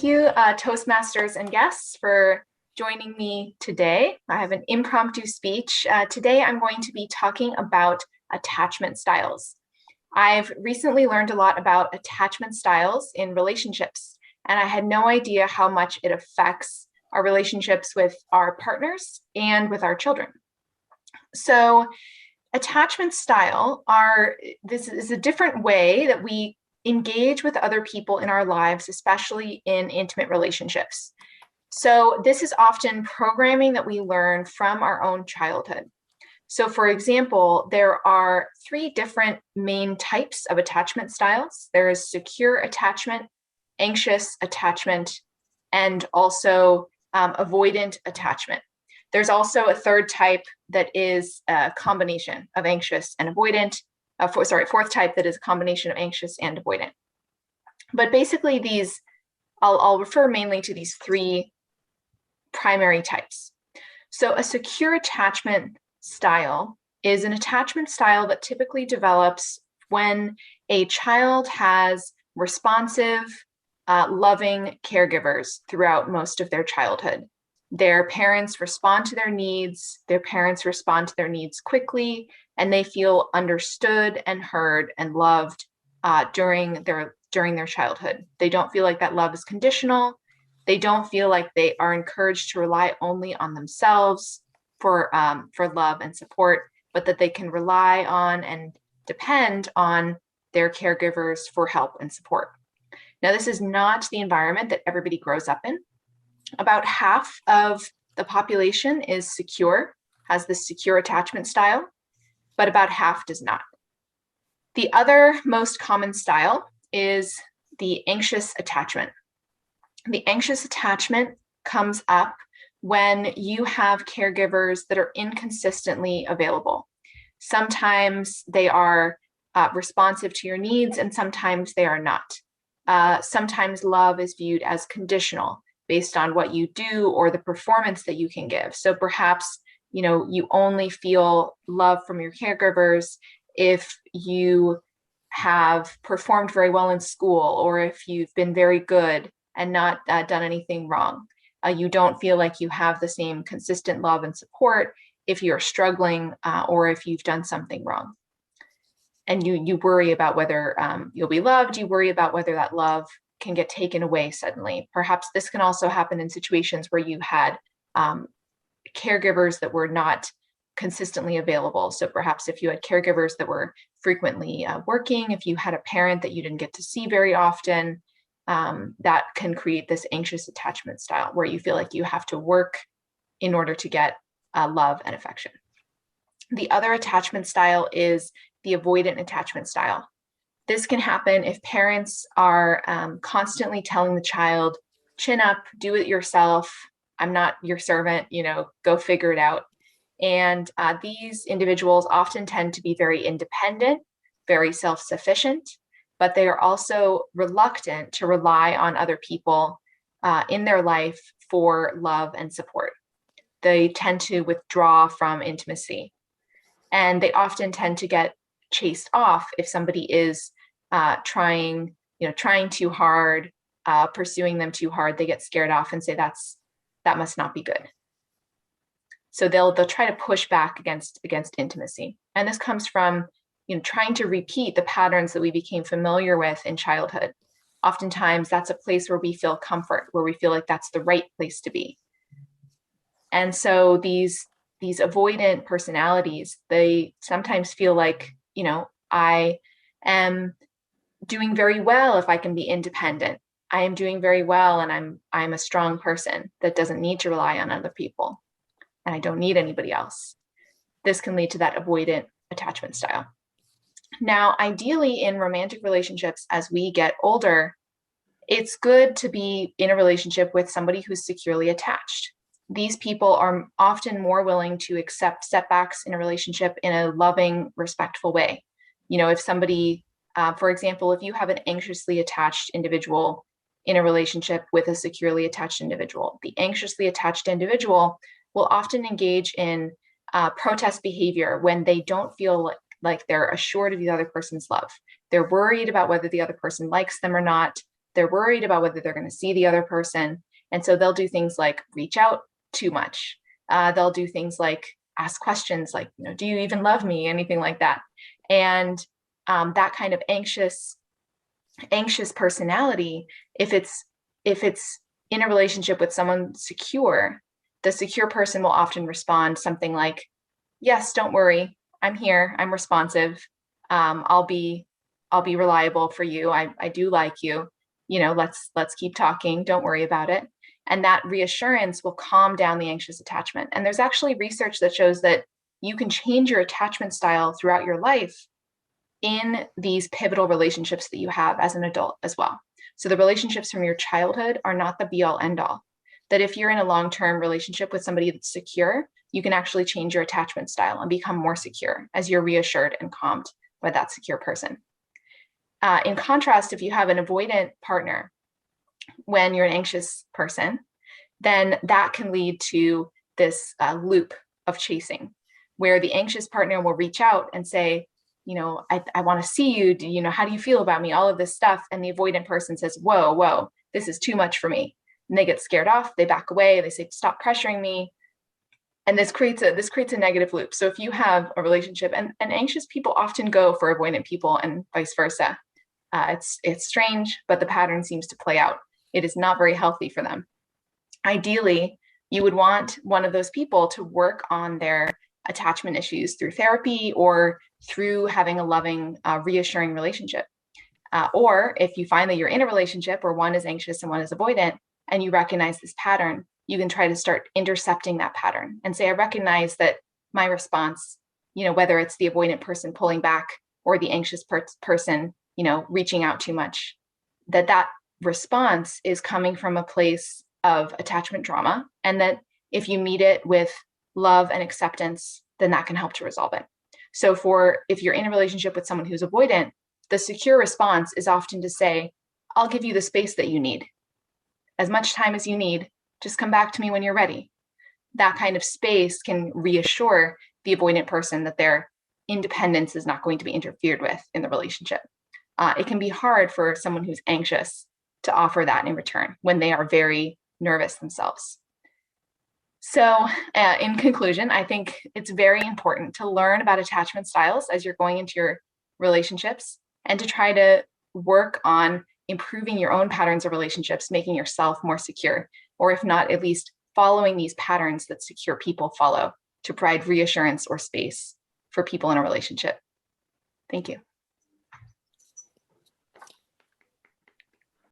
Thank you, Toastmasters and guests, for joining me today. I have an impromptu speech. Today, I'm going to be talking about attachment styles. I've recently learned a lot about attachment styles in relationships, and I had no idea how much it affects our relationships with our partners and with our children. So, attachment style this is a different way that we engage with other people in our lives, especially in intimate relationships. So this is often programming that we learn from our own childhood. So for example, there are three different main types of attachment styles. There is secure attachment, anxious attachment, and also avoidant attachment. There's also a third type that is a combination of anxious and avoidant. Fourth type that is a combination of anxious and avoidant. But basically I'll refer mainly to these three primary types. So a secure attachment style is an attachment style that typically develops when a child has responsive, loving caregivers throughout most of their childhood. Their parents respond to their needs quickly, and they feel understood and heard and loved during their childhood. They don't feel like that love is conditional. They don't feel like they are encouraged to rely only on themselves for love and support, but that they can rely on and depend on their caregivers for help and support. Now, this is not the environment that everybody grows up in. About half of the population is secure, has this secure attachment style, but about half does not. The other most common style is the anxious attachment. The anxious attachment comes up when you have caregivers that are inconsistently available. Sometimes they are responsive to your needs, and sometimes they are not. Sometimes love is viewed as conditional based on what you do or the performance that you can give. So perhaps, you only feel love from your caregivers if you have performed very well in school, or if you've been very good and not done anything wrong. You don't feel like you have the same consistent love and support if you're struggling or if you've done something wrong. And you worry about whether you'll be loved. You worry about whether that love can get taken away suddenly. Perhaps this can also happen in situations where you had caregivers that were not consistently available. So perhaps if you had caregivers that were frequently working, if you had a parent that you didn't get to see very often, that can create this anxious attachment style where you feel like you have to work in order to get love and affection. The other attachment style is the avoidant attachment style. This can happen if parents are constantly telling the child, chin up, do it yourself. I'm not your servant, go figure it out. And these individuals often tend to be very independent, very self-sufficient, but they are also reluctant to rely on other people in their life for love and support. They tend to withdraw from intimacy, and they often tend to get chased off if somebody is trying too hard, pursuing them too hard. They get scared off and say that must not be good. So they'll try to push back against intimacy, and this comes from trying to repeat the patterns that we became familiar with in childhood. Oftentimes, that's a place where we feel comfort, where we feel like that's the right place to be. And so these avoidant personalities, they sometimes feel like, I am doing very well if I can be independent. I am doing very well, and I'm a strong person that doesn't need to rely on other people, and I don't need anybody else. This can lead to that avoidant attachment style. Now, ideally in romantic relationships, as we get older, it's good to be in a relationship with somebody who's securely attached. These people are often more willing to accept setbacks in a relationship in a loving, respectful way. If somebody, for example, if you have an anxiously attached individual in a relationship with a securely attached individual, the anxiously attached individual will often engage in protest behavior when they don't feel like they're assured of the other person's love. They're worried about whether the other person likes them or not. They're worried about whether they're going to see the other person. And so they'll do things like reach out too much. They'll do things like ask questions like, do you even love me? Anything like that. And that kind of anxious personality, if it's in a relationship with someone secure, the secure person will often respond something like, yes, don't worry, I'm here, I'm responsive, I'll be reliable for you, I do like you, let's keep talking, don't worry about it. And that reassurance will calm down the anxious attachment. And there's actually research that shows that you can change your attachment style throughout your life in these pivotal relationships that you have as an adult as well. So the relationships from your childhood are not the be all end all. That if you're in a long-term relationship with somebody that's secure, you can actually change your attachment style and become more secure as you're reassured and calmed by that secure person. In contrast, if you have an avoidant partner when you're an anxious person, then that can lead to this loop of chasing, where the anxious partner will reach out and say, I want to see you. How do you feel about me? All of this stuff. And the avoidant person says, whoa, this is too much for me. And they get scared off. They back away. They say, stop pressuring me. And this creates a negative loop. So if you have a relationship, and anxious people often go for avoidant people and vice versa. It's strange, but the pattern seems to play out. It is not very healthy for them. Ideally, you would want one of those people to work on their attachment issues through therapy or through having a loving, reassuring relationship. Or if you find that you're in a relationship where one is anxious and one is avoidant, and you recognize this pattern, you can try to start intercepting that pattern and say, I recognize that my response, whether it's the avoidant person pulling back or the anxious person, reaching out too much, that response is coming from a place of attachment trauma. And that if you meet it with love and acceptance, then that can help to resolve it. So if you're in a relationship with someone who's avoidant, the secure response is often to say, I'll give you the space that you need. As much time as you need, just come back to me when you're ready. That kind of space can reassure the avoidant person that their independence is not going to be interfered with in the relationship. It can be hard for someone who's anxious to offer that in return when they are very nervous themselves. So in conclusion, I think it's very important to learn about attachment styles as you're going into your relationships and to try to work on improving your own patterns of relationships, making yourself more secure, or if not, at least following these patterns that secure people follow to provide reassurance or space for people in a relationship. Thank you.